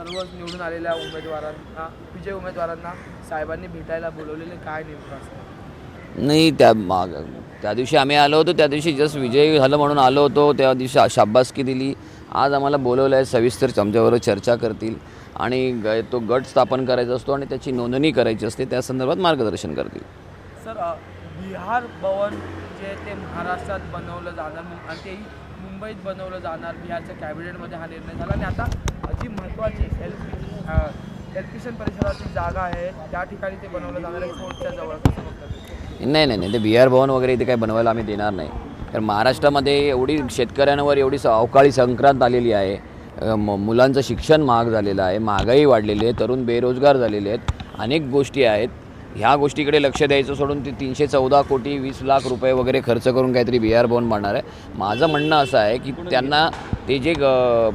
सर्व निवडून आलेल्या उमेदवारांना विजय उमेदवारांना साहेबांनी भेटायला बोलवलेले काय नेमकं असतं? नाही, त्या दिवशी आम्ही आलो होतो, त्या दिवशी जस्ट विजय झालं म्हणून आलो होतो, त्या दिवशी शाबासकी दिली. आज आम्हाला बोलवलं आहे, सविस्तर आमच्याबरोबर चर्चा करतील आणि तो गट स्थापन करायचा असतो आणि त्याची नोंदणी करायची असते, त्या संदर्भात मार्गदर्शन करतील. सर, बिहार भवन जे ते महाराष्ट्रात बनवलं जाणार आणि तेही मुंबईत बनवलं जाणार, बिहारच्या कॅबिनेटमध्ये हा निर्णय झाला आणि आता जी महत्त्वाची एल्पिशन परिसराची जागा आहे त्या ठिकाणी ते बनवलं जाणार आहे, फोर्टच्या जवळ. कसं बघतात? नाही, ते बिहार भवन वगैरे इथे काही बनवायला आम्ही देणार नाही. कारण महाराष्ट्रामध्ये एवढी शेतकऱ्यांवर एवढी अवकाळी संक्रांत आलेली आहे, मुलांचं शिक्षण महाग झालेलं आहे, महागाई वाढलेली आहे, तरुण बेरोजगार झालेले आहेत, अनेक गोष्टी आहेत. ह्या गोष्टीकडे लक्ष द्यायचं सोडून ते 314 कोटी 20 लाख रुपये वगैरे खर्च करून काहीतरी बिहार भवन बनणार आहे. माझं म्हणणं असं आहे की त्यांना ते जे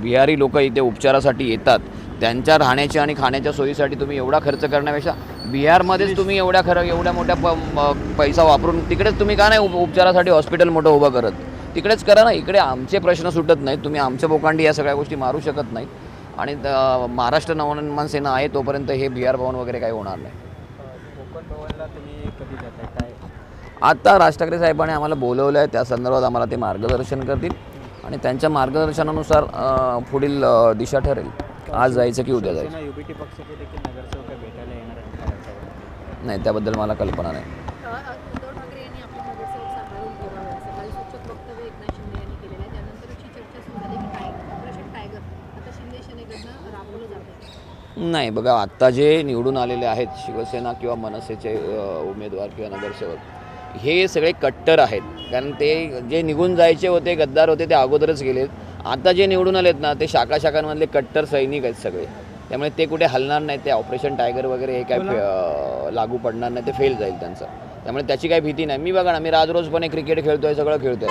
बिहारी लोक इथे उपचारासाठी येतात त्यांच्या राहण्याच्या आणि खाण्याच्या सोयीसाठी तुम्ही एवढा खर्च करण्यापेक्षा बिहारमध्येच तुम्ही एवढ्या मोठ्या पैसा वापरून तिकडेच तुम्ही का नाही उपचारासाठी हॉस्पिटल मोठं उभं करत? तिकडेच करा ना. इकडे आमचे प्रश्न सुटत नाहीत, तुम्ही आमच्या बोकांडी या सगळ्या गोष्टी मारू शकत नाहीत आणि महाराष्ट्र नवनिर्माण सेना आहे तोपर्यंत हे बिहार भवन वगैरे काही होणार नाही. कोकण भवनला तुम्ही कधी जाताय काय? आता राज ठाकरे साहेबांनी आम्हाला बोलवलं आहे, त्या संदर्भात आम्हाला ते मार्गदर्शन करतील आणि त्यांच्या मार्गदर्शनानुसार पुढील दिशा ठरेल. आज जायचं की उद्या जायचं. युबीटी पक्षाचे देखील नगरसेवक भेटायला येणार आहेत? नाही, त्याबद्दल मला कल्पना नाही. उद्धव ठाकरे यांनी आपले नगरसेवक सांभाळून ठेवावे असं काल सूचक वक्तव्य एकनाथ शिंदे यांनी केलेलं आहे. त्यानंतरची चर्चा सुरू झाली की ऑपरेशन टायगर आता शिंदे सेनेकडनं राबवलं जात आहे. नाही, बघा, आत्ता जे निवडून आलेले आहेत शिवसेना किंवा मनसेचे उमेदवार किंवा नगरसेवक हे सगळे कट्टर आहेत. कारण ते जे निघून जायचे होते, गद्दार होते, ते अगोदरच गेलेत. आता जे निवडून आलेत ना ते शाखांमधले कट्टर सैनिक आहेत सगळे, त्यामुळे ते कुठे हलणार नाही. ते ऑपरेशन टायगर वगैरे हे काय लागू पडणार नाही, ते फेल जाईल त्यांचं. त्यामुळे त्याची काही भीती नाही. मी बघा ना, मी रोजपणे क्रिकेट खेळतोय, सगळं खेळतोय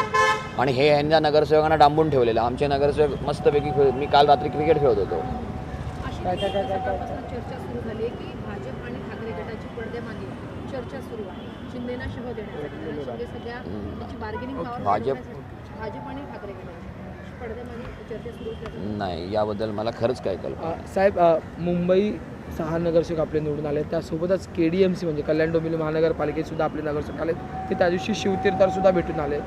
आणि हे ह्यांच्या नगरसेवकांना डांबून ठेवलेलं. आमचे नगरसेवक मस्तपैकी मी काल रात्री क्रिकेट खेळत होतो. चर्चा सुरू झाली की भाजप आणि ठाकरे गटाची पडद्यामागे चर्चा सुरू आहे शिंदेना शह देण्यासाठी. शिंदे सध्या त्याची बार्गेनिंग पॉवर भाजप आणि ठाकरे गटाची पडद्यामागे चर्चा सुरू नाही, याबद्दल मला खरंच काय कल्पना नाही. साहेब, मुंबई 6 नगरसेवक आपले निवडून आले, त्यासोबतच KDMC म्हणजे कल्याण डोंबिवली महानगरपालिकेत सुद्धा आपले नगरसेवक आले. ते त्या दिवशी शिवतीर्थारसुद्धा भेटून आले.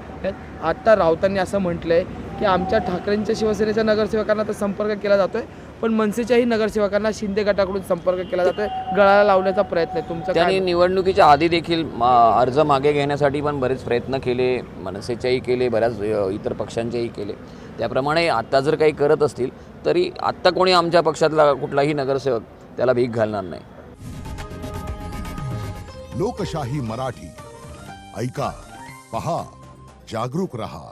आता राऊतांनी असं म्हटलं आहे की आमच्या ठाकरेंच्या शिवसेनेच्या नगरसेवकांना तर संपर्क केला जातोय, पण मनसेच्याही नगरसेवकांना शिंदे गटाकडून संपर्क केला जातोय, गळाला लावण्याचा प्रयत्न आहे तुमचा. त्यांनी निवडणुकीच्या आधी देखील अर्ज मागे घेण्यासाठी पण बरेच प्रयत्न केले, मनसेच्याही केले, बऱ्याच इतर पक्षांचेही केले. त्याप्रमाणे आत्ता जर काही करत असतील तरी आत्ता कोणी आमच्या पक्षातला कुठलाही नगरसेवक त्याला भीक घालणार नाही. लोकशाही मराठी ऐका, पहा, जागरूक रहा.